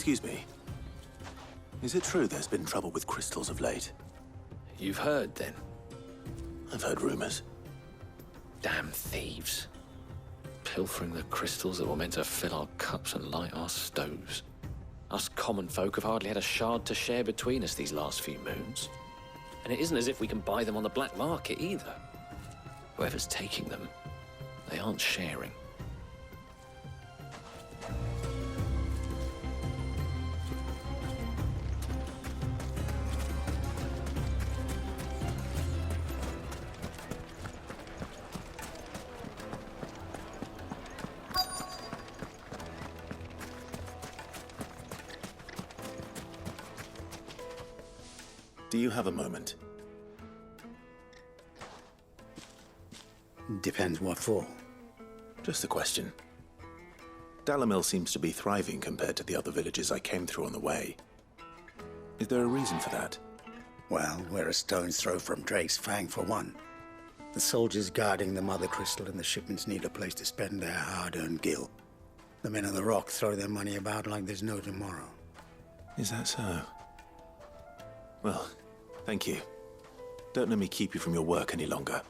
Excuse me. Is it true there's been trouble with crystals of late? You've heard, then? I've heard rumors. Damn thieves. Pilfering the crystals that were meant to fill our cups and light our stoves. Us common folk have hardly had a shard to share between us these last few moons. And it isn't as if we can buy them on the black market either. Whoever's taking them, they aren't sharing. Do you have a moment? Depends what for. Just a question. Dalamil seems to be thriving compared to the other villages I came through on the way. Is there a reason for that? Well, we're a stone's throw from Drake's Fang for one. The soldiers guarding the Mother Crystal and the shipments need a place to spend their hard-earned gil. The men of the Rock throw their money about like there's no tomorrow. Is that so? Well, thank you. Don't let me keep you from your work any longer.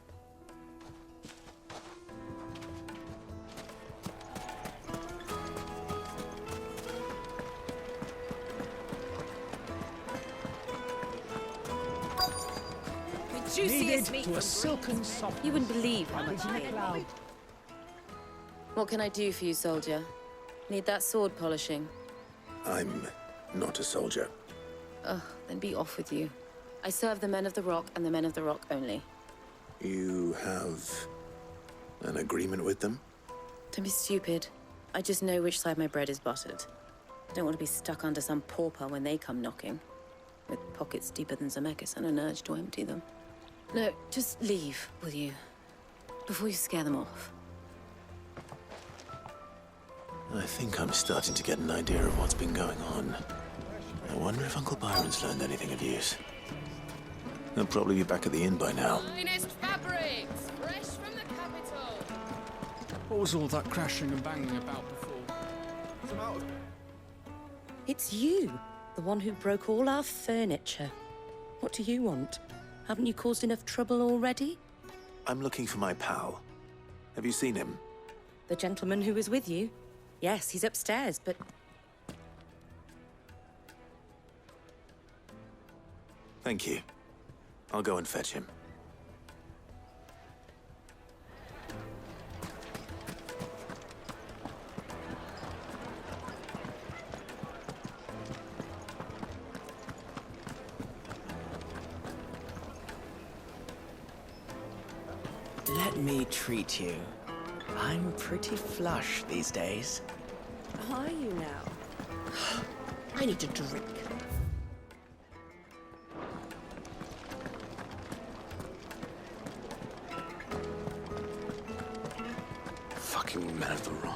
Juiciest meat. To a silken soft. You wouldn't believe how much in a cloud. What can I do for you, soldier? Need that sword polishing? I'm not a soldier. Ugh, then be off with you. I serve the men of the Rock and the men of the Rock only. You have an agreement with them? Don't be stupid. I just know which side my bread is buttered. Don't want to be stuck under some pauper when they come knocking. With pockets deeper than Zemeckis and an urge to empty them. No, just leave, will you? Before you scare them off. I think I'm starting to get an idea of what's been going on. I wonder if Uncle Byron's learned anything of use. He'll probably be back at the inn by now. Finest fabrics, fresh from the capital. What was all that crashing and banging about before? It's you, the one who broke all our furniture. What do you want? Haven't you caused enough trouble already? I'm looking for my pal. Have you seen him? The gentleman who was with you? Yes, he's upstairs, but... Thank you. I'll go and fetch him. Let me treat you. I'm pretty flush these days. Are you now? I need a drink. Fucking men of the wrong.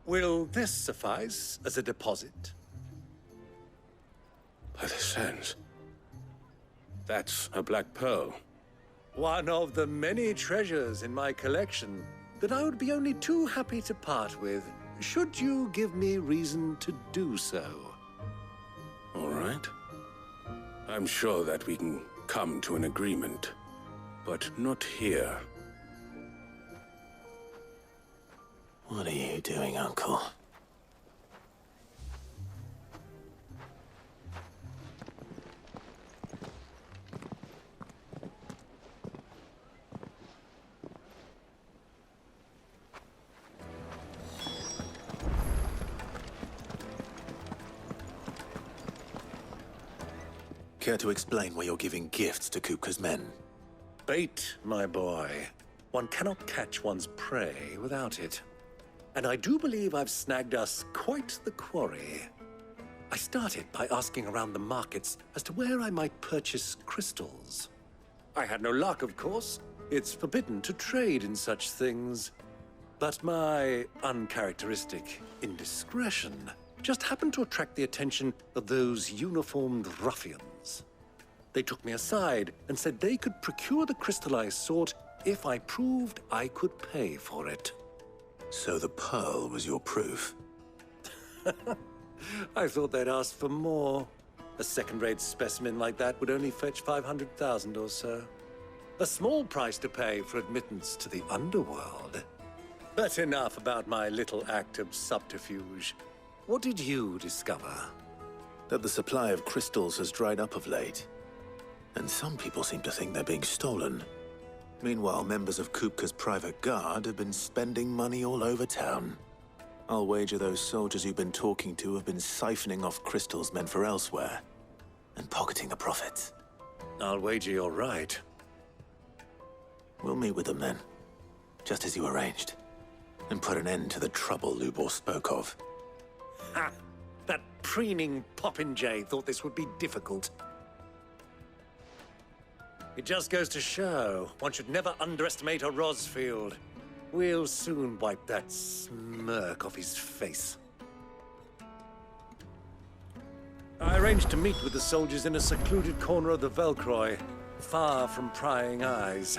Will this suffice as a deposit? By the sands. That's a black pearl. One of the many treasures in my collection that I would be only too happy to part with, should you give me reason to do so. All right. I'm sure that we can come to an agreement, but not here. What are you doing, Uncle? Care to explain why you're giving gifts to Kupka's men? Bait, my boy. One cannot catch one's prey without it. And I do believe I've snagged us quite the quarry. I started by asking around the markets as to where I might purchase crystals. I had no luck, of course. It's forbidden to trade in such things. But my uncharacteristic indiscretion just happened to attract the attention of those uniformed ruffians. They took me aside and said they could procure the crystal I sought if I proved I could pay for it. So the pearl was your proof? I thought they'd ask for more. A second-rate specimen like that would only fetch 500,000 or so. A small price to pay for admittance to the underworld. But enough about my little act of subterfuge. What did you discover? That the supply of crystals has dried up of late. And some people seem to think they're being stolen. Meanwhile, members of Kupka's private guard have been spending money all over town. I'll wager those soldiers you've been talking to have been siphoning off crystals meant for elsewhere, and pocketing the profits. I'll wager you're right. We'll meet with them then, just as you arranged, and put an end to the trouble Lubor spoke of. Ha! That preening popinjay thought this would be difficult. It just goes to show, one should never underestimate a Rosfield. We'll soon wipe that smirk off his face. I arranged to meet with the soldiers in a secluded corner of the Velcroy, far from prying eyes.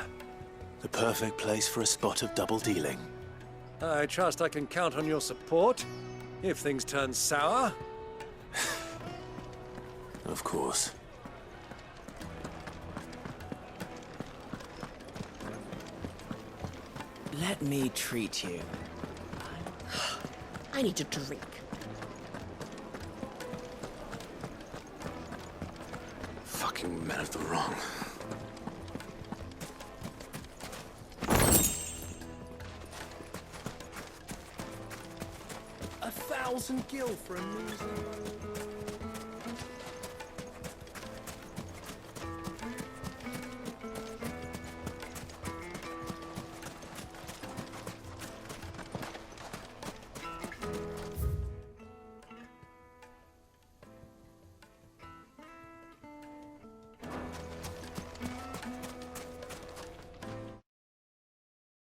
The perfect place for a spot of double dealing. I trust I can count on your support, if things turn sour. Of course. Let me treat you. I need a drink. Fucking men of the wrong. $1,000 gil for a losing.